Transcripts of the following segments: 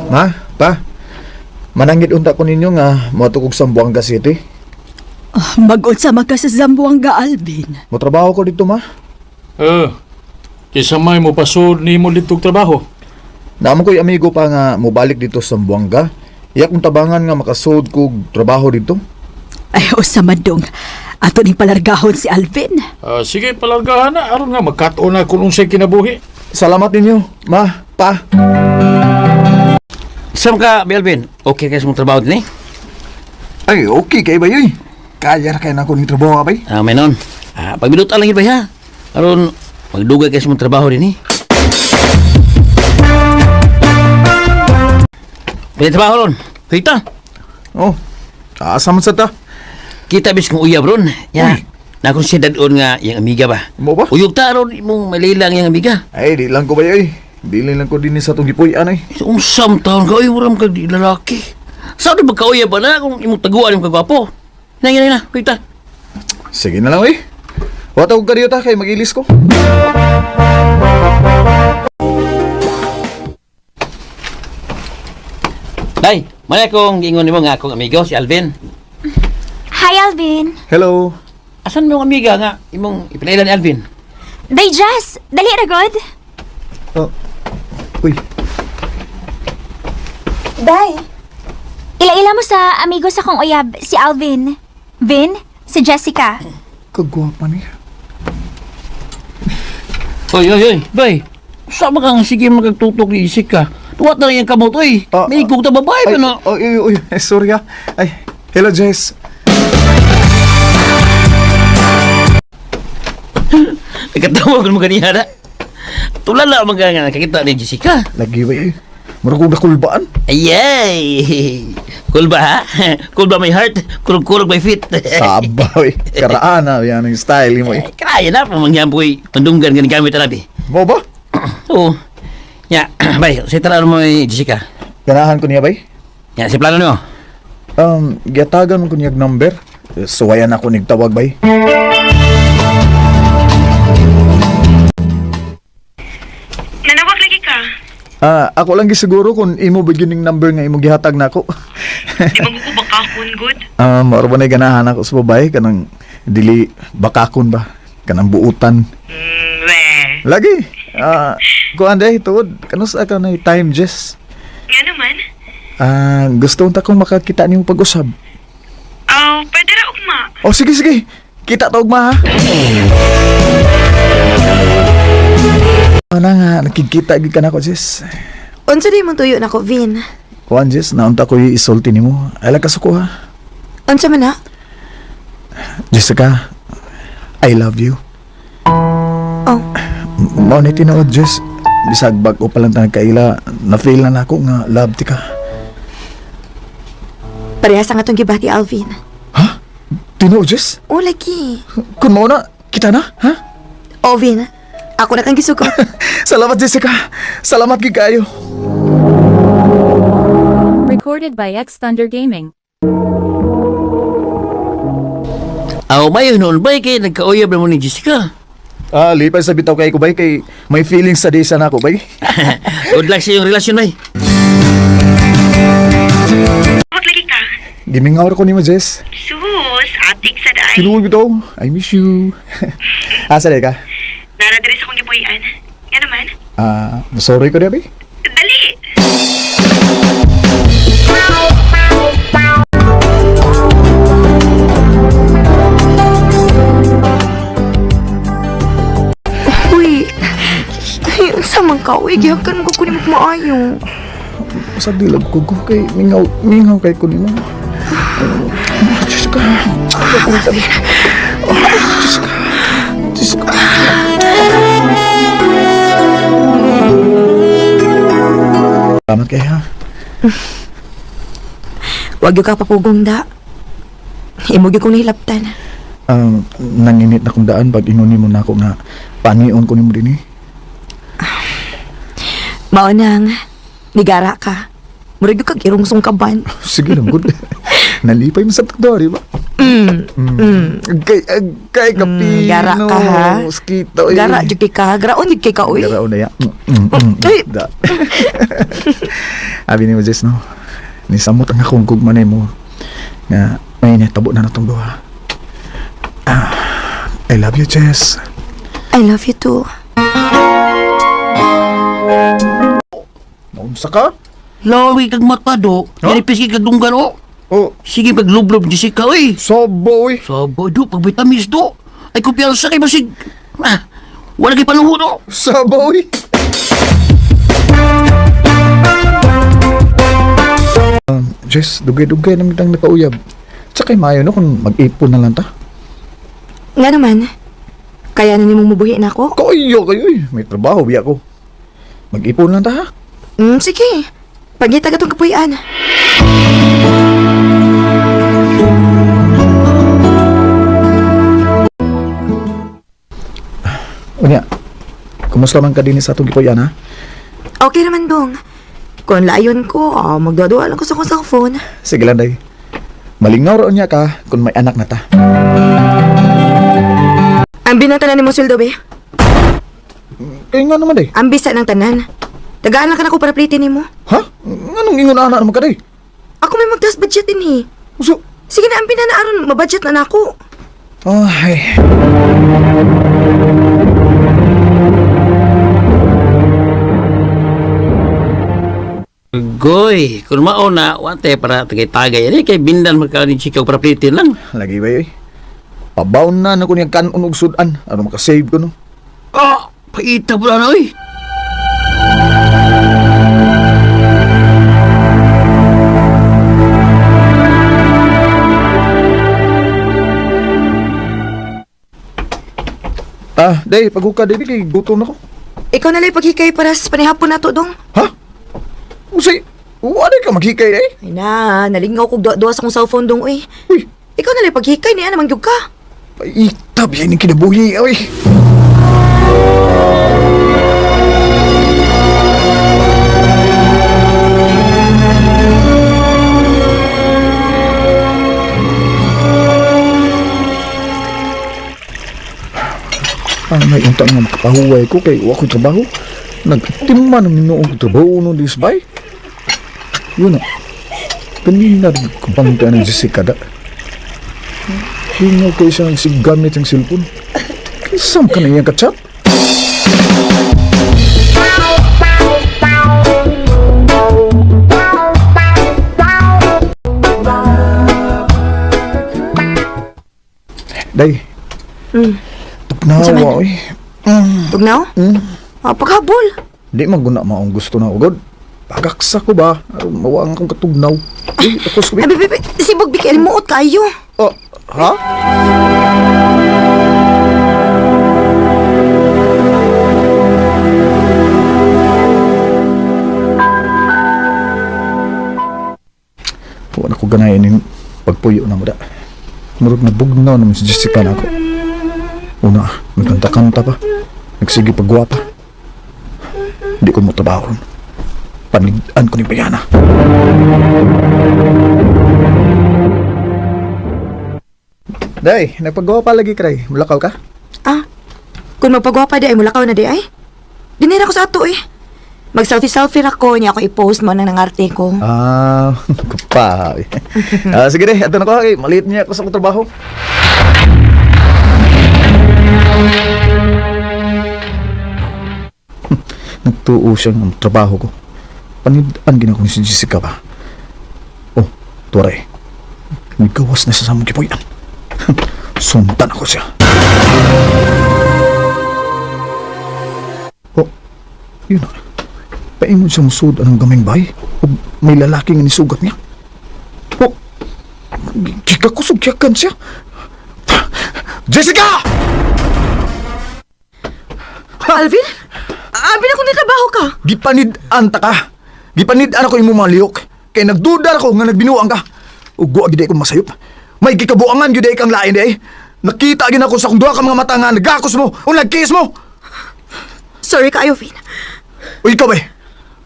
Ma, pa, manangit unta ko ninyo nga motukog sa Buanga City. Mag-unsa ka sa Zamboanga, Alvin. Mo trabaho ko dito, ma. Kisa may mo pasod ni mo litog trabaho. Naman ko'y amigo pa nga mobalik dito sa Buanga. Iya kong tabangan nga makasod ko trabaho dito. Ay, sa madong. Ato ning palargahon si Alvin. Sige, palargahan na. Aron nga, magkataon na kung unsay kinabuhi. Salamat ninyo, ma, pa. Saan ka, Belvin? Okay kayo sa mong trabaho din eh? Ay, okay kay ba yun? Kaya na kayo na ako ni trabaho, bay. Menon. Pagbinutan lang yun ba ha? Aron, magdugay kayo sa mong trabaho din eh. May trabaho ron. Kita. Oh, asa man sa ta? Kita bis kong uyab ron. Ya. Nakonsider doon nga yung amiga ba? Mo ba? Uyog ta ron mong malilang yung amiga. Ay, di lang ko ba yun? Di lang ko din sa itong gipuyan ay. Unsam taon ka, uy, waram ka di lalaki. Saan na magkauyab ba na kung imong taguan yung kagwapo? Na, kita. Sige na lang, uy. Wata ko kariyo ta, kay mag-ilis ko. Day, mali akong giingon mo nga akong amigo, si Alvin. Hi, Alvin. Hello. Asan mo yung amiga nga, imong ipinailan ni Alvin? Day, Jess. Dali ra god. Oh. Uy, Day. Ila-ila mo sa amigo sa kong uyab, si Alvin. Vin, si Jessica. kagwapa niya. Oy, bay. Sama kang sige magtutok ni isik ka. Tuwat na rin yung kamot, oy. May ikog na babae pa na. Uy, sorry ah. Ay, hello Jess. Nagkatawag mo ganiya na. Tulala mga nga nakakita ni Jessica. Lagi ba eh? Marag na kulbaan? Ayay! Cool ba ha? Cool ba my heart? Kurog-kurog my feet? Sabaw eh. Karaan na. Yan ang style mo eh. Kaya na, pamangyan po eh. Pandunggan ganun gamit na nabi. Mo ba? Oo. Ya, bay, sa tala mo Jessica. Ganahan ko niya ba eh? Ya, si plano nyo. Giyatagan mo ko niyag number. Suwayan ako nigtawag ba eh? Nanawag lagi ka. Ako lang gisiguro kung imo beginning number nga imo gihatag nako. Di magkukubakakon, good. Maro ba na ganahan ako sa babae kanang dili bakakon ba? Kanang buutan. We. Lagi. Kuan day tuod kanus ka na time Jess. Nga naman. Gusto unta kong makakita nimo pag-usab. Pwede ra ugma. Oh sige. Kita ta ugma ha. Ana nga nakikita gid kanako Jess. Unsa di mo tuyo na ko, Vin? Kuan Jess, naunta ko isulti nimo. Ay ka ko ha. Unsa man na? Jessica, I love you. Oh, Mao ni tinuod Jess. Bisag bag-o pa lang ta nagkaila, na-feel na nako nga love ti ka. parehas ang atong gibati, Alvin. Ha? Tinuod Jess? O, lagi. Kun mao na, kita na, ha? O, Vin, ako na kang gisuko. Salamat Jessica. Salamat gid kayo. Recorded by X Thunder Gaming. May noon ba kay nagkauyab na mo ni Jessica? Lipay sa bitaw kay ko bay kay may feelings sa desa na ako bay. Good luck sa iyong relasyon, bay. Wag lagi ka. Gimingaw ko nimo Jess. Sus, atik sa daay. Tinuod bitaw. I miss you. Asa ka? Nara diri sa kong gipuy-an. Nga naman. Sorry ko diya bay. Dali. Uy, ayun sa mga ka. Uy, gihakan ko kunin mo maayo. Sa dilag ko kay mingaw kay ko nimo. Jessica. Jessica. Salamat kayo ha. Wag yung ka papugong da. Imugi kong nahilaptan. Nanginit na kong daan pag inuni mo na ako nga panion ko nimo din eh. Maunang, nigara ka. Murag yung kag irungsong kaban. Sige lang, good. Nalipay mo sa takdo, di ba? Kay kapino. Gara ka, ha? Mosquito. Gara, jud kay ka. Garaon, jud kay ka, uy. Garaon na ya. Uy. Da. Abi ni mo, Jess, no? Nisamot ang akong gugmanay mo. Nga, may netabo na natong duha. I love you, Jess. I love you too. Naunsa ka? Lawi kag mata do. Yan ipis kag dunggan o. Oh, Sige paglublob Jessica oy. soboy. Sabo do pag vitamis do. Ay kumpiyansa kay basig. Wala kay panuho do. Saboy. Jess, dugay-dugay namin tang nakauyab. Tsaka mayo no kung mag-ipon na lang ta. Nga naman, kaya na nimong mubuhi na ako? Kayo, may trabaho biya ko. Mag-ipon lang ta ha. Sige. Pagita ka itong kapuyan. Unya, kumusta man ka din sa atong gipuyan ha? Okay naman, Dong. Kung layon ko, magdadua lang ko sa akong cellphone. Sige lang day. Malingaw raon niya ka kung may anak na ta. Ang binatanan ni mo sweldo, be. Kaya nga naman day. Ang bisa ng tanan. Tagaan lang ka na ko para plitin ni mo. Ha? Anong ingon na naman ka day? Ako may magtas budget din, eh. So, Sige na, ang pinanaaron, mabudget na nako. ay. Goy, kung mauna, wate para tagay-tagay. Yan kay bindan magkaroon ni Chikaw para plitin lang. Lagi ba eh? Pabaon na ko niyang kanon og sudan. Ano makasave ko no? Paita po na oy. Day, paghuka day kay gutom na ko. Ikaw na lang paghikay para sa panihapon na to, Dong. Ha? Usay, wala ka maghikay day? Ay na, nalingaw kong duwa sa kong cellphone, Dong, uy. Uy, Ikaw na lang paghikay niya naman gyud ka. paitab yan yung kinabuhi, oy. May untang nga makapahuway ko kay wa ko'y trabaho. Nagtimma ng minuong trabaho no disbay. Yun na. Kanina rin kumpangta ng Jessica da. Hingaw ko isang gamit ng cellphone. Isam ka na iyang kachat? Day. Tugnawa, oy. Tugnaw? Paghabol. Di maguna maong gusto na ugod. Pagaksa ko ba? Mawang kang katugnaw. Ay, ako sabi. Ay, bebe, sibog bigay muot kayo. Oh, ha? Wala ko ganayan yung pagpuyo na mo da. Murag na bugnaw naman si Jessica na ako. Una, nagkanta-kanta pa. Nagsige pagwapa. Hindi ko mo trabaho ron. Panigdaan ko ni Bayana. Day, nagpagwapa lagi kray. Mulakaw ka? Kung magpagwapa di ay mulakaw na di ay. Dinira ko sa ato eh. Mag-selfie-selfie na ko niya ako i-post mo na ng arte ko. Kapay. Sige deh, ato na ko. Maliit niya ako sa akong trabaho. Nagtuo siya ng trabaho ko. Panidaan ginako ni si Jessica ba? Oh, tuwaray. May gawas na siya sa mong kipuyan. Sundan ako siya. Oh, yun na. Paingon siya musod anong gaming bahay. O may lalaking nisugat niya. Oh, kikakusog-kiyakan siya. Jessica! Alvin? Alvin, ako natrabaho ka. Gipanid-an ta ka. Gipanid-an ako imo mga lihok. Kaya nagduda ako nga nagbinuang ka. Ugo agad ko masayop. May gikabuangan gyud kang lain day. Nakita gid ako sa kung duha ka mga mata nga nagakos mo o nagkiss mo. Sorry kayo, Vin. O ikaw ba?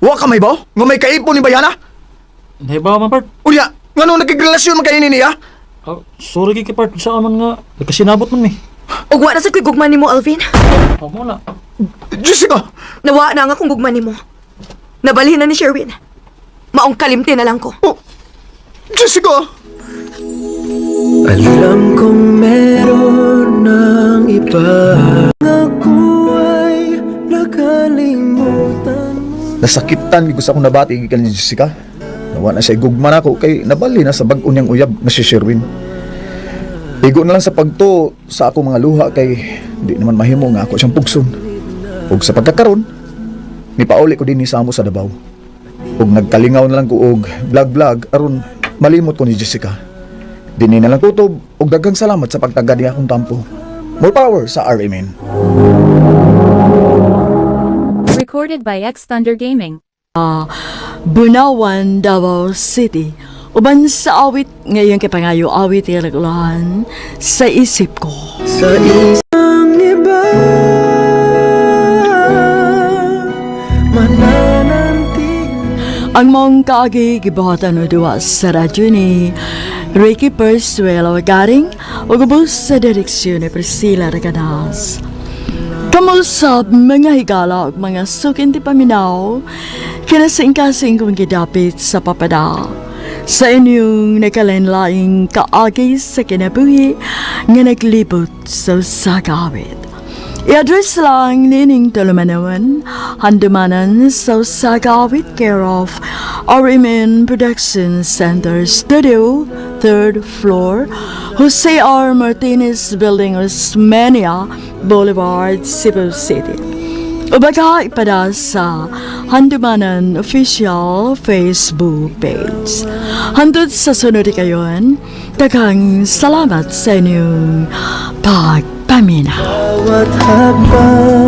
Wa ka may ba? Nga may kaipon ni Bayana? Nahibaw man, Part. Unya, nga nung nagkagrelasyon man kayo niya? Sorry kay Part. Saan man nga. Nagkasinabot man, eh. Ugwa na sa ko'y gugman ni mo, Alvin. Mo na. Jessica! Nawa na nga kung gugman ni mo. Nabalhin na ni Sherwin. Maong kalimti na lang ko. Oh, Jessica! Alam kong meron ng iba. Ako ay nakalimutan. Nasakitan ko sa akong nabati gikan ni Jessica. Nawa na siya gugman ako kay nabali na sa bag-o niyang uyab na si Sherwin. Igo na lang sa pagto sa ako mga luha kay di naman mahimo nga ako siyang pugson. Ug sa pagkakaroon, nipauli ko din ni Samo sa Davao. Ug nagkalingaw na lang ko og vlog aron malimot ko ni Jessica. Dinhi na lang kutob ug daghang salamat sa pagtagad niya akong tampo. More power sa RMN. Recorded by X Thunder Gaming. Bunawan, Davao City. Uban sa awit ngayon kay pangayo awit iragulahan sa isip ko. Sa isang iba mananantig. Ang mong kaagi gibuhatan o duwa sa radyo ni Ricky Persuelo garing o gubos sa direksyon ni Priscilla Regadas. Kamusap mga higala o mga sukin ti paminaw kinasing-kasing kong gidapit sa papada sa inyong nakalenlaing kaagi sa kinabuhi nga naglibot sa sagawit. I-address lang nining Tulumanawan, handumanan sa sagawit care of RMN Production Center Studio, 3rd floor, Jose R. Martinez Building, Osmeña Boulevard, Cebu City. Ubaga ipada sa Handumanan Official Facebook page. Handod sa sunod kayon, daghang salamat sa inyong pagpaminaw. Bawat habang